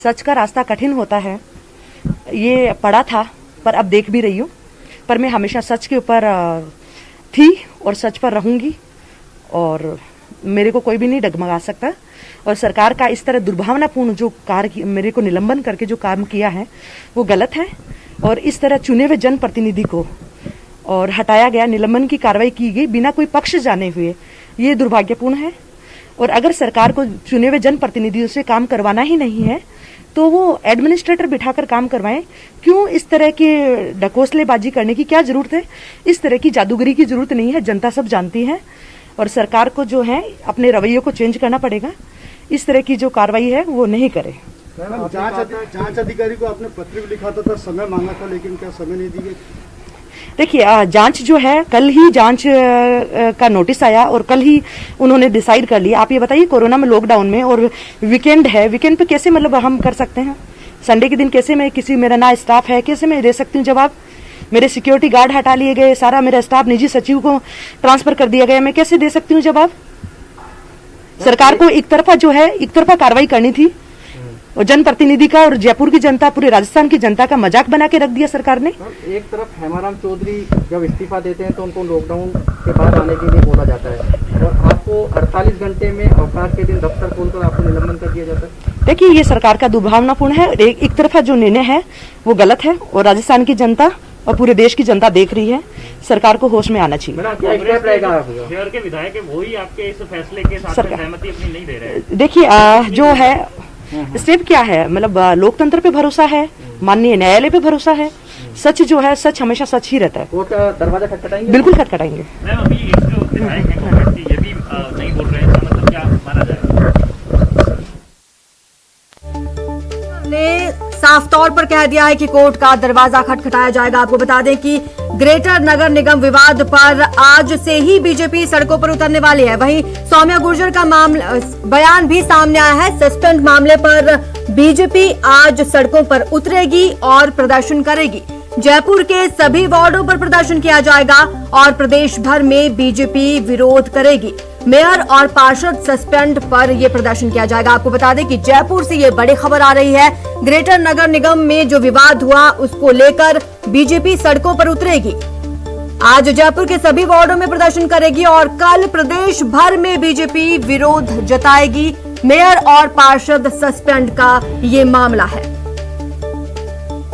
सच का रास्ता कठिन होता है, ये पढ़ा था पर अब देख भी रही हूँ। पर मैं हमेशा सच के ऊपर थी और सच पर रहूंगी और मेरे को कोई भी नहीं डगमगा सकता। और सरकार का इस तरह दुर्भावनापूर्ण जो कार्य मेरे को निलंबन करके जो काम किया है वो गलत है। और इस तरह चुने हुए जनप्रतिनिधि को और हटाया गया, निलंबन की कार्रवाई की गई बिना कोई पक्ष जाने हुए, ये दुर्भाग्यपूर्ण है। और अगर सरकार को चुने हुए जनप्रतिनिधियों से काम करवाना ही नहीं है तो वो एडमिनिस्ट्रेटर बिठाकर काम करवाएं। क्यों इस तरह के ढकोसलेबाजी करने की क्या जरूरत है? इस तरह की जादूगरी की जरूरत नहीं है, जनता सब जानती है। और सरकार को जो है अपने रवैये को चेंज करना पड़ेगा, इस तरह की जो कार्रवाई है वो नहीं करे। जांच अधिकारी को आपने पत्र भी लिखा था, समय मांगा था, लेकिन क्या समय नहीं दी गई? देखिए, जांच जो है कल ही जांच का नोटिस आया और कल ही उन्होंने डिसाइड कर लिया। आप ये बताइए, कोरोना में, लॉकडाउन में और वीकेंड है, वीकेंड पे कैसे मतलब हम कर सकते हैं? संडे के दिन कैसे मैं मेरा ना स्टाफ है, कैसे मैं दे सकती हूँ जवाब? मेरे सिक्योरिटी गार्ड हटा लिए गए, सारा मेरा स्टाफ निजी सचिव को ट्रांसफर कर दिया गया, मैं कैसे दे सकती हूँ जवाब? सरकार को एक तरफा कार्रवाई करनी थी और जनप्रतिनिधि का और जयपुर की जनता, पूरे राजस्थान की जनता का मजाक बना के रख दिया सरकार ने। एक तरफ हेमाराम चौधरी जब इस्तीफा देते हैं तो उनको लॉकडाउन के बाद आने के लिए बोला जाता है और आपको 48 घंटे में अवकाश के दिन दफ्तर खोलकर आपको निलंबन कर दिया जाता है। देखिए, ये सरकार का दुर्भावनापूर्ण है। एक तरफा जो निर्णय है वो गलत है और राजस्थान की जनता और पूरे देश की जनता देख रही है। सरकार को होश में आना चाहिए। शहर के विधायक है, वही आपके इस फैसले के साथ सहमति अपनी नहीं दे रहे हैं। देखिए, जो है स्टेप क्या है, मतलब लोकतंत्र पे भरोसा है, माननीय न्यायालय पे भरोसा है। सच जो है, सच हमेशा सच ही रहता है। कोर्ट का दरवाजा खटखटाएंगे? बिल्कुल खटखटाएंगे। मैम, अभी एक जो विधायक है कांग्रेस के, ये भी नहीं बोल रहे हैं, इसका मतलब क्या माना जाएगा? ने साफ तौर पर कह दिया है कि कोर्ट का दरवाजा खटखटाया जाएगा। आपको बता दें कि ग्रेटर नगर निगम विवाद पर आज से ही बीजेपी सड़कों पर उतरने वाली है। वहीं सौम्या गुर्जर का बयान भी सामने आया है। सस्पेंड मामले पर बीजेपी आज सड़कों पर उतरेगी और प्रदर्शन करेगी। जयपुर के सभी वार्डों पर प्रदर्शन किया जाएगा और प्रदेश भर में बीजेपी विरोध करेगी। मेयर और पार्षद सस्पेंड पर यह प्रदर्शन किया जाएगा। आपको बता दें कि जयपुर से ये बड़ी खबर आ रही है। ग्रेटर नगर निगम में जो विवाद हुआ उसको लेकर बीजेपी सड़कों पर उतरेगी। आज जयपुर के सभी वार्डों में प्रदर्शन करेगी और कल प्रदेश भर में बीजेपी विरोध जताएगी। मेयर और पार्षद सस्पेंड का ये मामला है।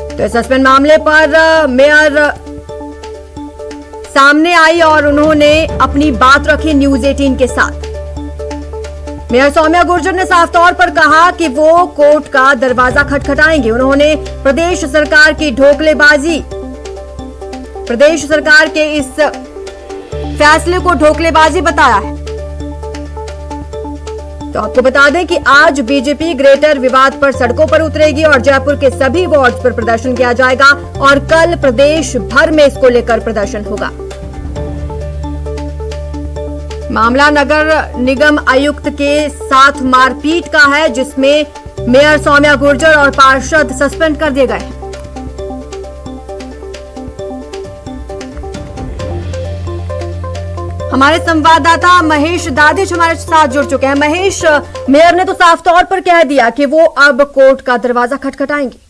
तो सस्पेंड मामले पर मेयर सामने आई और उन्होंने अपनी बात रखी न्यूज 18 के साथ। मेयर सौम्या गुर्जर ने साफ तौर पर कहा कि वो कोर्ट का दरवाजा खटखटाएंगे। उन्होंने प्रदेश सरकार की ढोकलेबाजी, प्रदेश सरकार के इस फैसले को ढोकलेबाजी बताया है। तो आपको बता दें कि आज बीजेपी ग्रेटर विवाद पर सड़कों पर उतरेगी और जयपुर के सभी वार्ड पर प्रदर्शन किया जाएगा और कल प्रदेश भर में इसको लेकर प्रदर्शन होगा। मामला नगर निगम आयुक्त के साथ मारपीट का है, जिसमें मेयर सौम्या गुर्जर और पार्षद सस्पेंड कर दिए गए हैं। हमारे संवाददाता महेश दादिश हमारे साथ जुड़ चुके हैं। महेश, मेयर ने तो साफ तौर पर कह दिया कि वो अब कोर्ट का दरवाजा खटखटाएंगे।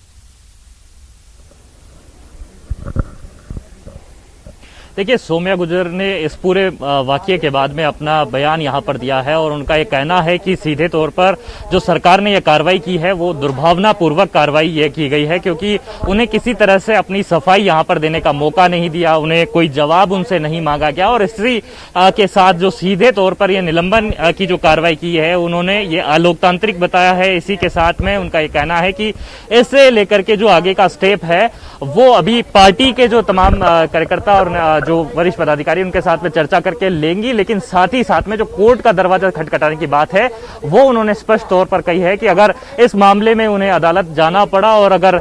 देखिए, सौम्या गुर्जर ने इस पूरे वाकये के बाद में अपना बयान यहां पर दिया है और उनका ये कहना है कि सीधे तौर पर जो सरकार ने यह कार्रवाई की है वो दुर्भावनापूर्वक कार्रवाई ये की गई है, क्योंकि उन्हें किसी तरह से अपनी सफाई यहां पर देने का मौका नहीं दिया, उन्हें कोई जवाब उनसे नहीं मांगा गया। और इसी के साथ जो सीधे तौर पर यह निलंबन की जो कार्रवाई की है उन्होंने ये अलोकतांत्रिक बताया है। इसी के साथ में उनका ये कहना है कि इससे लेकर के जो आगे का स्टेप है वो अभी पार्टी के जो तमाम कार्यकर्ता और जो वरिष्ठ पदाधिकारी उनके साथ में चर्चा करके लेंगी, लेकिन साथ ही साथ में जो कोर्ट का दरवाजा खटखटाने की बात है वो उन्होंने स्पष्ट तौर पर कही है कि अगर इस मामले में उन्हें अदालत जाना पड़ा और अगर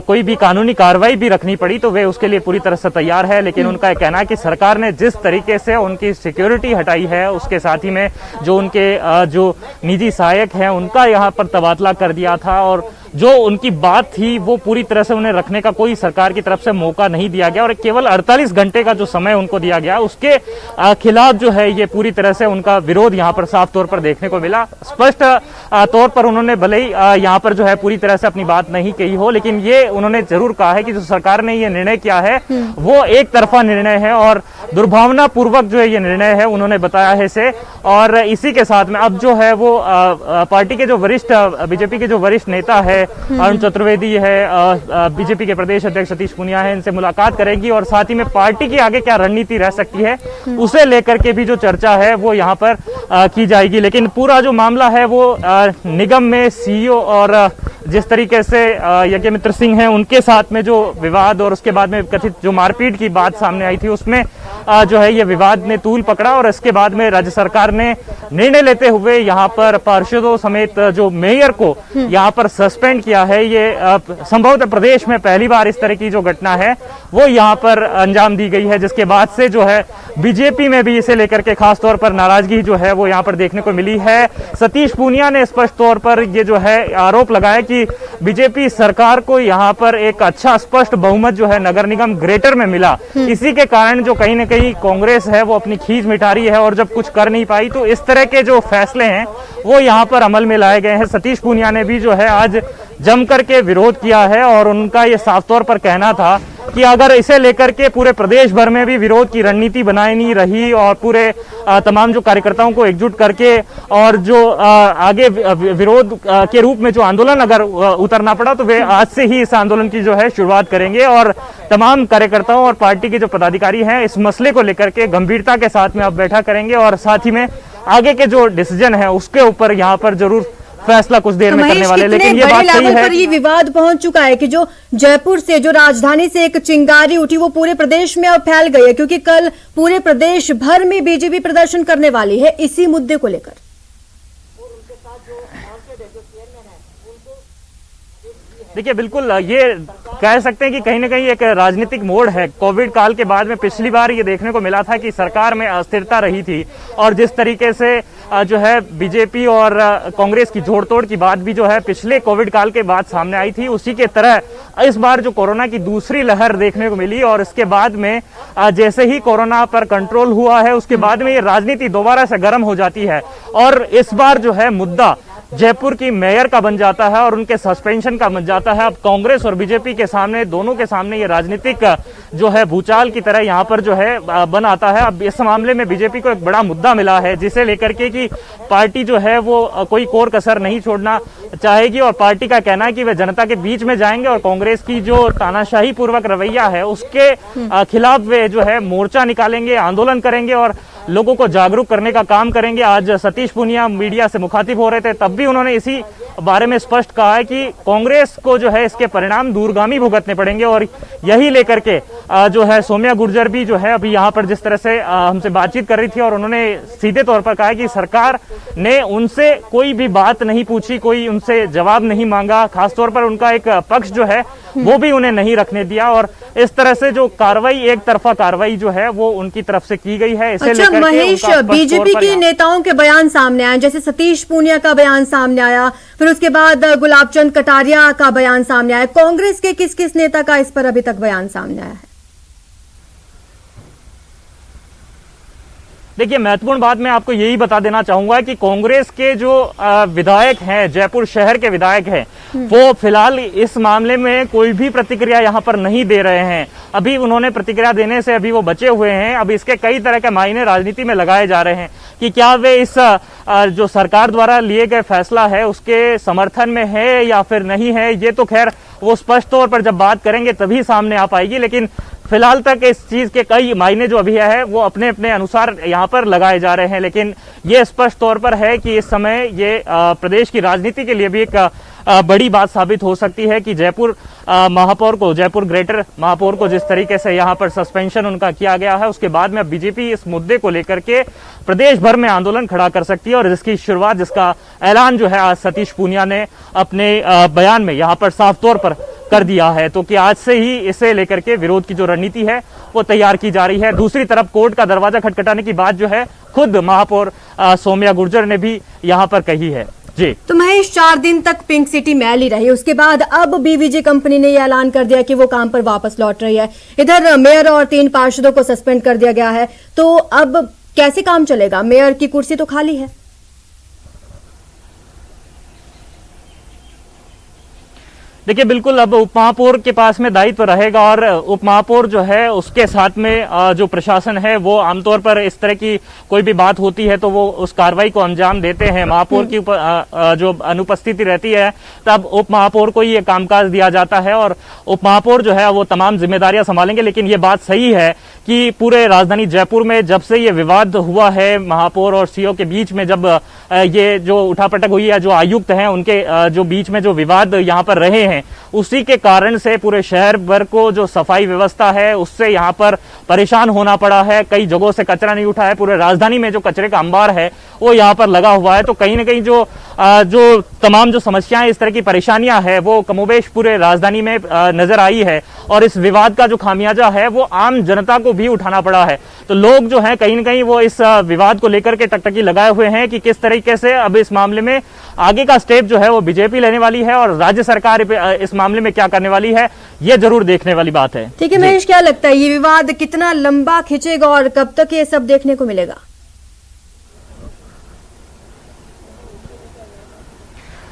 कोई भी कानूनी कार्रवाई भी रखनी पड़ी तो वे उसके लिए पूरी तरह से तैयार है। लेकिन उनका यह कहना है कि सरकार ने जिस तरीके से उनकी सिक्योरिटी हटाई है, उसके साथ ही में जो उनके जो निजी सहायक हैं उनका यहाँ पर तबादला कर दिया था और जो उनकी बात थी वो पूरी तरह से उन्हें रखने का कोई सरकार की तरफ से मौका नहीं दिया गया और केवल 48 घंटे का जो समय उनको दिया गया उसके खिलाफ जो है ये पूरी तरह से उनका विरोध यहाँ पर साफ तौर पर देखने को मिला। स्पष्ट तौर पर उन्होंने भले ही यहाँ पर जो है पूरी तरह से अपनी बात नहीं कही हो, लेकिन ये उन्होंने जरूर कहा है कि जो सरकार ने ये निर्णय किया है वो एक तरफा निर्णय है और दुर्भावना पूर्वक जो है ये निर्णय है, उन्होंने बताया है इसे। और इसी के साथ में अब जो है वो पार्टी के जो वरिष्ठ बीजेपी के जो वरिष्ठ नेता है अरुण चतुर्वेदी है, बीजेपी के प्रदेश अध्यक्ष सतीश पूनिया है, इनसे मुलाकात करेगी और साथ ही में पार्टी की आगे क्या रणनीति रह सकती है उसे लेकर के भी जो चर्चा है वो यहाँ पर की जाएगी। लेकिन पूरा जो मामला है वो निगम में सीईओ और जिस तरीके से यज्ञमित्र सिंह हैं उनके साथ में जो विवाद और उसके बाद में कथित जो मारपीट की बात सामने आई थी उसमें जो है ये विवाद ने तूल पकड़ा और इसके बाद में राज्य सरकार ने निर्णय लेते हुए यहाँ पर पार्षदों समेत जो मेयर को यहाँ पर सस्पेंड किया है। ये संभवतः प्रदेश में पहली बार इस तरह की जो घटना है वो यहाँ पर अंजाम दी गई है, जिसके बाद से जो है बीजेपी में भी इसे लेकर के खास तौर पर नाराजगी जो है वो यहाँ पर देखने को मिली है। सतीश पूनिया ने स्पष्ट तौर पर ये जो है आरोप लगाया कि बीजेपी सरकार को यहाँ पर एक अच्छा स्पष्ट बहुमत जो है नगर निगम ग्रेटर में मिला, इसी के कारण जो कहीं न कहीं कांग्रेस है वो अपनी खींच मिटा रही है और जब कुछ कर नहीं पाई तो इस तरह के जो फैसले हैं वो यहाँ पर अमल में लाए गए हैं। सतीश पूनिया ने भी जो है आज जम करके विरोध किया है और उनका ये साफ तौर पर कहना था कि अगर इसे लेकर के पूरे प्रदेश भर में भी विरोध की रणनीति बनाई नहीं रही और पूरे तमाम जो कार्यकर्ताओं को एकजुट करके और जो आगे विरोध के रूप में जो आंदोलन अगर उतरना पड़ा तो वे आज से ही इस आंदोलन की जो है शुरुआत करेंगे और तमाम कार्यकर्ताओं और पार्टी के जो पदाधिकारी हैं इस मसले को लेकर के गंभीरता के साथ में अब बैठा करेंगे और साथ ही में आगे के जो डिसीजन है उसके ऊपर यहाँ पर जरूर फैसला कुछ देर में करने वाले। लेकिन ये बात सही है, ये विवाद पहुंच चुका है कि जो जयपुर से जो राजधानी से एक चिंगारी उठी वो पूरे प्रदेश में अब फैल गई है, क्योंकि कल पूरे प्रदेश भर में बीजेपी प्रदर्शन करने वाली है इसी मुद्दे को लेकर। देखिए बिल्कुल ये कह सकते हैं कि कहीं ना कहीं एक राजनीतिक मोड़ है। कोविड काल के बाद में पिछली बार ये देखने को मिला था कि सरकार में अस्थिरता रही थी और जिस तरीके से जो है बीजेपी और कांग्रेस की जोड़तोड़ की बात भी जो है पिछले कोविड काल के बाद सामने आई थी, उसी के तरह इस बार जो कोरोना की दूसरी लहर देखने को मिली और इसके बाद में जैसे ही कोरोना पर कंट्रोल हुआ है उसके बाद में ये राजनीति दोबारा से गर्म हो जाती है और इस बार जो है मुद्दा जयपुर की मेयर का बन जाता है और उनके सस्पेंशन का बन जाता है। अब कांग्रेस और बीजेपी के सामने, दोनों के सामने ये राजनीतिक जो है भूचाल की तरह यहाँ पर जो है बन आता है। अब इस मामले में बीजेपी को एक बड़ा मुद्दा मिला है जिसे लेकर के कि पार्टी जो है वो कोई कोर कसर नहीं छोड़ना चाहेगी और पार्टी का कहना है कि वे जनता के बीच में जाएंगे और कांग्रेस की जो तानाशाही पूर्वक रवैया है उसके खिलाफ वे जो है मोर्चा निकालेंगे, आंदोलन करेंगे और लोगों को जागरूक करने का काम करेंगे। आज सतीश पूनिया मीडिया से मुखातिब हो रहे थे तब भी उन्होंने इसी बारे में स्पष्ट कहा है कि कांग्रेस को जो है इसके परिणाम दूरगामी भुगतने पड़ेंगे और यही लेकर के जो है सौम्या गुर्जर भी जो है अभी यहाँ पर जिस तरह से हमसे बातचीत कर रही थी और उन्होंने सीधे तौर पर कहा कि सरकार ने उनसे कोई भी बात नहीं पूछी, कोई उनसे जवाब नहीं मांगा, खासतौर पर उनका एक पक्ष जो है वो भी उन्हें नहीं रखने दिया और इस तरह से जो कार्रवाई, एक तरफा कार्रवाई जो है वो उनकी तरफ से की गई है। इसे लेकर महेश, बीजेपी के नेताओं के बयान सामने आए, जैसे सतीश पूनिया का बयान सामने आया, फिर उसके बाद गुलाब चंद कटारिया का बयान सामने आया, कांग्रेस के किस किस नेता का इस पर अभी तक बयान सामने आया है? देखिए महत्वपूर्ण बात मैं आपको यही बता देना चाहूंगा कि कांग्रेस के जो विधायक हैं, जयपुर शहर के विधायक हैं, वो फिलहाल इस मामले में कोई भी प्रतिक्रिया यहां पर नहीं दे रहे हैं। अभी उन्होंने प्रतिक्रिया देने से अभी वो बचे हुए हैं। अब इसके कई तरह के मायने राजनीति में लगाए जा रहे हैं कि क्या वे इस जो सरकार द्वारा लिए गए फैसला है उसके समर्थन में है या फिर नहीं है। ये तो खैर वो स्पष्ट तौर पर जब बात करेंगे तभी सामने आ पाएगी, लेकिन फिलहाल तक इस चीज के कई मायने जो अभी है वो अपने अपने अनुसार यहाँ पर लगाए जा रहे हैं। लेकिन ये स्पष्ट तौर पर है कि इस समय ये प्रदेश की राजनीति के लिए भी एक बड़ी बात साबित हो सकती है कि जयपुर महापौर को, जयपुर ग्रेटर महापौर को जिस तरीके से यहाँ पर सस्पेंशन उनका किया गया है उसके बाद में अब बीजेपी इस मुद्दे को लेकर के प्रदेश भर में आंदोलन खड़ा कर सकती है और जिसकी शुरुआत, जिसका ऐलान जो है आज सतीश पूनिया ने अपने बयान में यहाँ पर साफ तौर पर कर दिया है। तो कि आज से ही इसे लेकर के विरोध की जो रणनीति है वो तैयार की जा रही है। दूसरी तरफ कोर्ट का दरवाजा खटखटाने की बात जो है खुद महापौर सौम्या गुर्जर ने भी यहाँ पर कही है। जी। तो महेश, 4 दिन तक पिंक सिटी मैल ही रही, उसके बाद अब बीवीजे कंपनी ने यह ऐलान कर दिया कि वो काम पर वापस लौट रही है। इधर मेयर और 3 पार्षदों को सस्पेंड कर दिया गया है, तो अब कैसे काम चलेगा? मेयर की कुर्सी तो खाली है। देखिए, बिल्कुल अब उपमहापौर के पास में दायित्व रहेगा और उपमहापौर जो है उसके साथ में जो प्रशासन है वो आमतौर पर इस तरह की कोई भी बात होती है तो वो उस कार्रवाई को अंजाम देते हैं। महापौर की जो अनुपस्थिति रहती है तब उपमहापौर को ये कामकाज दिया जाता है और उपमहापौर जो है वो तमाम जिम्मेदारियां संभालेंगे। लेकिन ये बात सही है कि पूरे राजधानी जयपुर में जब से ये विवाद हुआ है महापौर और सीओ के बीच में, जब ये जो उठापटक हुई है, जो आयुक्त हैं उनके जो बीच में जो विवाद यहाँ पर रहे हैं, उसी के कारण से पूरे शहर भर को जो सफाई व्यवस्था है उससे यहाँ पर परेशान होना पड़ा है। कई जगहों से कचरा नहीं उठा है, पूरे राजधानी में जो कचरे का अंबार है वो यहाँ पर लगा हुआ है। तो कहीं ना कहीं जो तमाम जो समस्याएं, इस तरह की परेशानियां है वो कमोबेश पूरे राजधानी में नजर आई है और इस विवाद का जो खामियाजा है वो आम जनता को भी उठाना पड़ा है। तो लोग जो है कहीं ना कहीं वो इस विवाद को लेकर के टकटकी लगाए हुए हैं कि किस तरीके से अब इस मामले में आगे का स्टेप जो है वो बीजेपी लेने वाली है और राज्य सरकार इस मामले में क्या करने वाली है, ये जरूर देखने वाली बात है। ठीक है महेश, क्या लगता है ये विवाद कितना लंबा खिंचेगा और कब तक ये सब देखने को मिलेगा?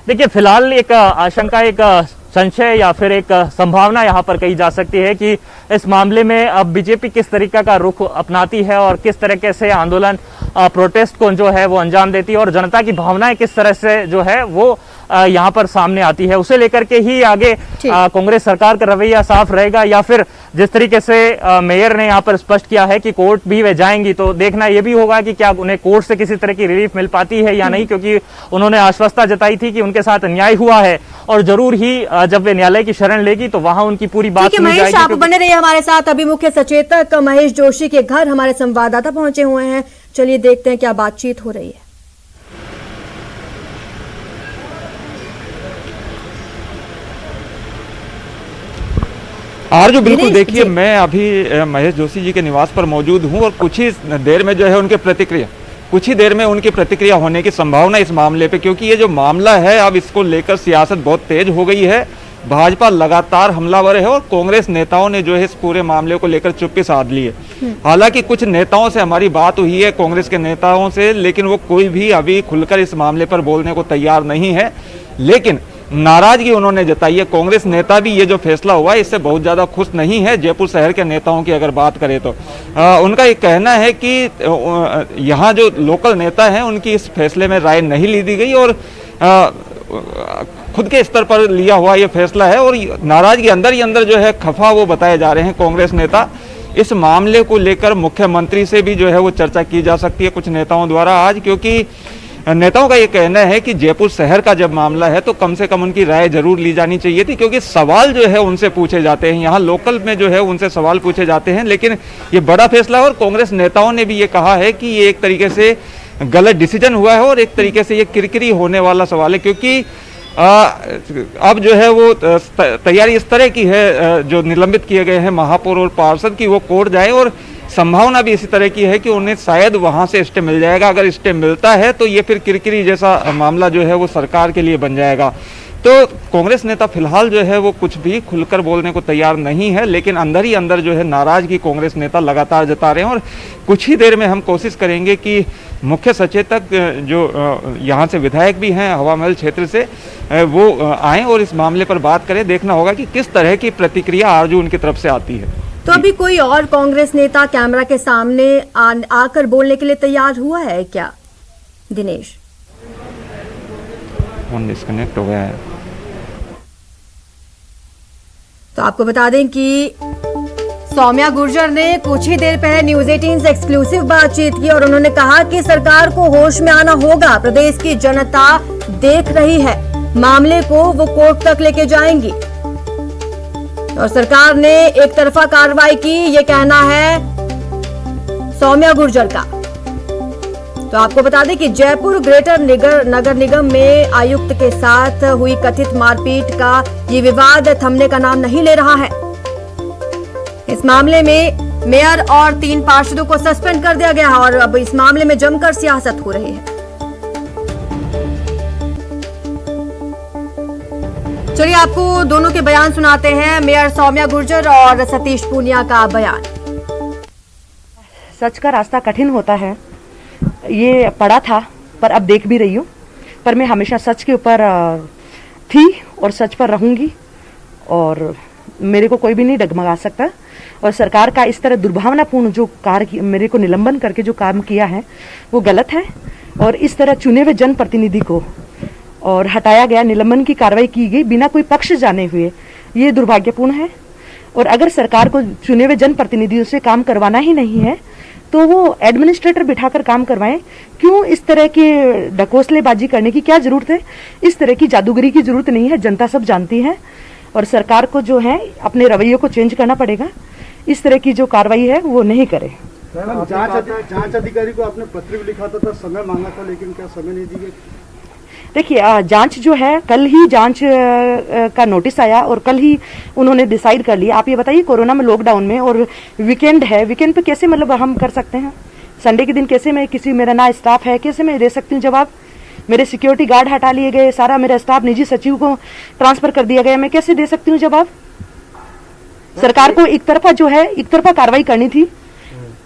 देखिए, फिलहाल एक आशंका, एक संशय या फिर एक संभावना यहां पर कही जा सकती है कि इस मामले में अब बीजेपी किस तरीके का रुख अपनाती है और किस तरीके से आंदोलन, प्रोटेस्ट को जो है वो अंजाम देती है और जनता की भावनाएं किस तरह से जो है वो यहाँ पर सामने आती है, उसे लेकर के ही आगे कांग्रेस सरकार का रवैया साफ रहेगा या फिर जिस तरीके से मेयर ने यहाँ पर स्पष्ट किया है कि कोर्ट भी वे जाएंगी, तो देखना यह भी होगा कि क्या उन्हें कोर्ट से किसी तरह की रिलीफ मिल पाती है या नहीं, क्योंकि उन्होंने आश्वस्ता जताई थी कि उनके साथ अन्याय हुआ है और जरूर ही जब वे न्यायालय की शरण लेगी तो वहां उनकी पूरी बात सुनी जाएगी। आप बने रहिए हमारे साथ। अभी मुख्य सचेतक महेश जोशी के घर हमारे संवाददाता पहुंचे हुए हैं, चलिए देखते हैं क्या बातचीत हो रही है। आरजू, बिल्कुल देखिए, मैं अभी महेश जोशी जी के निवास पर मौजूद हूं और कुछ ही देर में जो है कुछ ही देर में उनकी प्रतिक्रिया होने की संभावना इस मामले पे, क्योंकि ये जो मामला है अब इसको लेकर सियासत बहुत तेज हो गई है। भाजपा लगातार हमलावर है और कांग्रेस नेताओं ने जो है इस पूरे मामले को लेकर चुप्पी साध ली है। हालांकि कुछ नेताओं से हमारी बात हुई है, कांग्रेस के नेताओं से, लेकिन वो कोई भी अभी खुलकर इस मामले पर बोलने को तैयार नहीं है। लेकिन नाराजगी उन्होंने जताई है। कांग्रेस नेता भी ये जो फैसला हुआ है इससे बहुत ज्यादा खुश नहीं है। जयपुर शहर के नेताओं की अगर बात करें तो उनका ये कहना है कि यहाँ जो लोकल नेता हैं उनकी इस फैसले में राय नहीं ली दी गई और खुद के स्तर पर लिया हुआ ये फैसला है और नाराजगी अंदर ही अंदर जो है खफा वो बताए जा रहे हैं कांग्रेस नेता। इस मामले को लेकर मुख्यमंत्री से भी जो है वो चर्चा की जा सकती है कुछ नेताओं द्वारा आज, क्योंकि नेताओं का ये कहना है कि जयपुर शहर का जब मामला है तो कम से कम उनकी राय जरूर ली जानी चाहिए थी, क्योंकि सवाल जो है उनसे पूछे जाते हैं, यहाँ लोकल में जो है उनसे सवाल पूछे जाते हैं। लेकिन ये बड़ा फैसला और कांग्रेस नेताओं ने भी ये कहा है कि ये एक तरीके से गलत डिसीजन हुआ है और एक तरीके से ये किरकिरी होने वाला सवाल है, क्योंकि अब जो है वो तैयारी इस तरह की है, जो निलंबित किए गए हैं महापौर और पार्षद की, वो कोर्ट जाए और संभावना भी इसी तरह की है कि उन्हें शायद वहां से स्टे मिल जाएगा। अगर स्टे मिलता है तो ये फिर किरकिरी जैसा मामला जो है वो सरकार के लिए बन जाएगा। तो कांग्रेस नेता फिलहाल जो है वो कुछ भी खुलकर बोलने को तैयार नहीं है, लेकिन अंदर ही अंदर जो है नाराजगी कांग्रेस नेता लगातार जता रहे हैं और कुछ ही देर में हम कोशिश करेंगे कि मुख्य सचेतक जो यहाँ से विधायक भी हैं हवा महल क्षेत्र से, वो आए और इस मामले पर बात करें। देखना होगा कि किस तरह की प्रतिक्रिया आरजू उनकी तरफ से आती है। तो अभी कोई और कांग्रेस नेता कैमरा के सामने आकर बोलने के लिए तैयार हुआ है क्या दिनेश? फोन डिस्कनेक्ट हो गया है। तो आपको बता दें कि सौम्या गुर्जर ने कुछ ही देर पहले न्यूज 18 से एक्सक्लूसिव बातचीत की और उन्होंने कहा कि सरकार को होश में आना होगा, प्रदेश की जनता देख रही है, मामले को वो कोर्ट तक लेके जाएंगी और सरकार ने एक तरफा कार्रवाई की, ये कहना है सौम्या गुर्जर का। तो आपको बता दें कि जयपुर ग्रेटर नगर निगम में आयुक्त के साथ हुई कथित मारपीट का ये विवाद थमने का नाम नहीं ले रहा है। इस मामले में मेयर और 3 पार्षदों को सस्पेंड कर दिया गया है और अब इस मामले में जमकर सियासत हो रही है। चलिए आपको दोनों के बयान सुनाते हैं। मेयर सौम्या गुर्जर और सतीश पूनिया का बयान। सच का रास्ता कठिन होता है, ये पढ़ा था पर अब देख भी रही हूँ। पर मैं हमेशा सच के ऊपर थी और सच पर रहूंगी और मेरे को कोई भी नहीं डगमगा सकता। और सरकार का इस तरह दुर्भावनापूर्ण जो कार्य मेरे को निलंबन करके जो काम किया है वो गलत है। और इस तरह चुने हुए जनप्रतिनिधि को और हटाया गया, निलंबन की कार्रवाई की गई बिना कोई पक्ष जाने हुए, ये दुर्भाग्यपूर्ण है। और अगर सरकार को चुने हुए जनप्रतिनिधियों से काम करवाना ही नहीं है तो वो एडमिनिस्ट्रेटर बिठाकर काम करवाएं। क्यों इस तरह के ढकोसलेबाजी करने की क्या जरूरत है? इस तरह की जादूगरी की जरूरत नहीं है, जनता सब जानती है। और सरकार को जो है अपने रवैये को चेंज करना पड़ेगा, इस तरह की जो कार्रवाई है वो नहीं करे। जांच अधिकारी को आपने पत्र भी लिखा था, समय मांगा था, लेकिन क्या समय नहीं दी गई? देखिए जांच जो है, कल ही जांच का नोटिस आया और कल ही उन्होंने डिसाइड कर लिया। आप ये बताइए कोरोना में, लॉकडाउन में और वीकेंड है, वीकेंड पे कैसे मतलब हम कर सकते हैं? संडे के दिन कैसे मैं मेरा ना स्टाफ है, कैसे मैं दे सकती हूँ जवाब? मेरे सिक्योरिटी गार्ड हटा लिए गए, सारा मेरा स्टाफ निजी सचिव को ट्रांसफर कर दिया गया, मैं कैसे दे सकती हूँ जवाब? सरकार को एक तरफा कार्रवाई करनी थी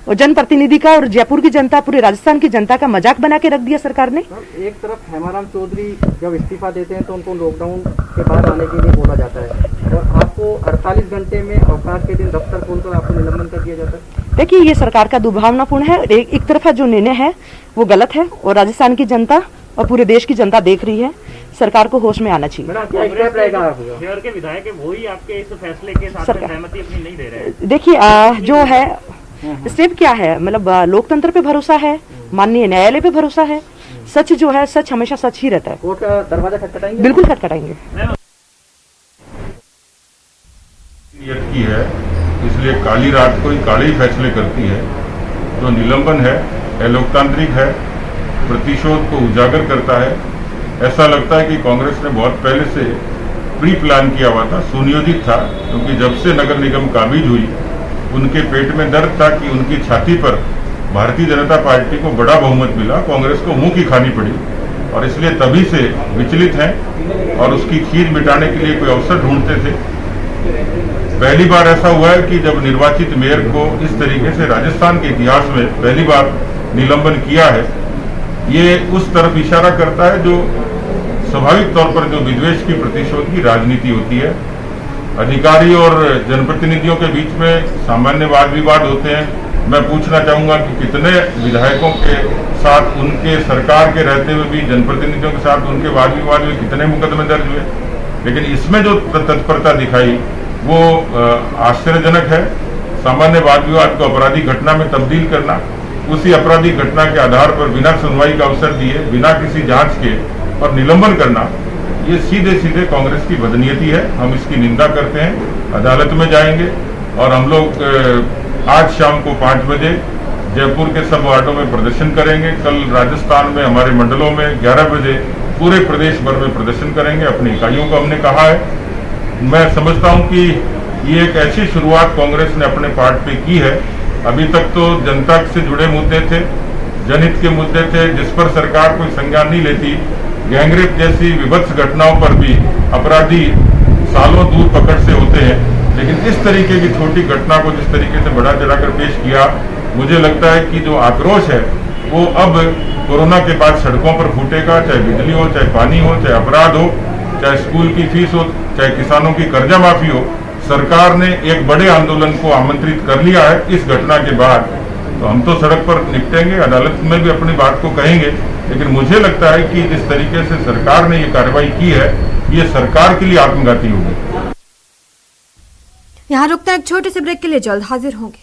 और जनप्रतिनिधि का और जयपुर की जनता, पूरे राजस्थान की जनता का मजाक बना के रख दिया सरकार ने। एक तरफ हेमाराम चौधरी जब इस्तीफा देते हैं तो उनको लॉकडाउन के बाद आने के लिए बोला जाता है और आपको 48 घंटे में अवकाश के दिन दफ्तर खोलकर आपको निलंबन कर दिया जाता है। देखिए ये सरकार का दुर्भावनापूर्ण है। एक तरफा जो निर्णय है वो गलत है और राजस्थान की जनता और पूरे देश की जनता देख रही है। सरकार को होश में आना चाहिए। शहर के विधायक वही आपके इस फैसले के साथ सहमति अपनी नहीं दे रहे हैं। देखिए जो है स्टेप क्या है, मतलब लोकतंत्र पे भरोसा है, माननीय न्यायालय पे भरोसा है। सच जो है, सच हमेशा सच ही रहता है। कोर्ट का दरवाजा खटखटाएंगे? बिल्कुल खटखटाएंगे। की है, इसलिए काली रात को ही काले ही फैसले करती है। जो निलंबन है लोकतांत्रिक है, प्रतिशोध को उजागर करता है। ऐसा लगता है कि कांग्रेस ने बहुत पहले से प्री प्लान किया हुआ था, सुनियोजित था, क्योंकि जब से नगर निगम काबिज हुई उनके पेट में दर्द था कि उनकी छाती पर भारतीय जनता पार्टी को बड़ा बहुमत मिला, कांग्रेस को मुंह की खानी पड़ी और इसलिए तभी से विचलित हैं और उसकी खीर मिटाने के लिए कोई अवसर ढूंढते थे। पहली बार ऐसा हुआ है कि जब निर्वाचित मेयर को इस तरीके से राजस्थान के इतिहास में पहली बार निलंबन किया है। ये उस तरफ इशारा करता है जो स्वाभाविक तौर पर जो विद्वेष की, प्रतिशोध की राजनीति होती है। अधिकारी और जनप्रतिनिधियों के बीच में सामान्य वाद विवाद होते हैं। मैं पूछना चाहूंगा कि कितने विधायकों के साथ, उनके सरकार के रहते हुए भी जनप्रतिनिधियों के साथ उनके वाद विवाद में कितने मुकदमे दर्ज हुए। लेकिन इसमें जो तत्परता दिखाई वो आश्चर्यजनक है। सामान्य वाद विवाद को आपराधिक घटना में तब्दील करना, उसी आपराधिक घटना के आधार पर बिना सुनवाई का अवसर दिए, बिना किसी जांच के और निलंबन करना, ये सीधे सीधे कांग्रेस की बदनीयती है। हम इसकी निंदा करते हैं, अदालत में जाएंगे और हम लोग आज शाम को 5 बजे जयपुर के सब वार्डों में प्रदर्शन करेंगे। कल राजस्थान में हमारे मंडलों में 11 बजे पूरे प्रदेश भर में प्रदर्शन करेंगे। अपनी इकाइयों को हमने कहा है। मैं समझता हूं कि ये एक ऐसी शुरुआत कांग्रेस ने अपने पार्ट पे की है। अभी तक तो जनता से जुड़े मुद्दे थे, जनहित के मुद्दे थे, जिस पर सरकार कोई संज्ञान नहीं लेती। गैंगरेप जैसी विभत्स घटनाओं पर भी अपराधी सालों दूर पकड़ से होते हैं, लेकिन इस तरीके की छोटी घटना को जिस तरीके से बढ़ा चढ़ाकर पेश किया, मुझे लगता है कि जो आक्रोश है वो अब कोरोना के बाद सड़कों पर फूटेगा। चाहे बिजली हो, चाहे पानी हो, चाहे अपराध हो, चाहे स्कूल की फीस हो, चाहे किसानों की कर्जा माफी हो। सरकार ने एक बड़े आंदोलन को आमंत्रित कर लिया है इस घटना के बाद। तो हम तो सड़क पर निपटेंगे, अदालत में भी अपनी बात को कहेंगे, लेकिन मुझे लगता है कि जिस तरीके से सरकार ने ये कार्रवाई की है, ये सरकार के लिए आत्मघाती होगी। यहाँ रुकते हैं एक छोटे से ब्रेक के लिए, जल्द हाजिर होंगे।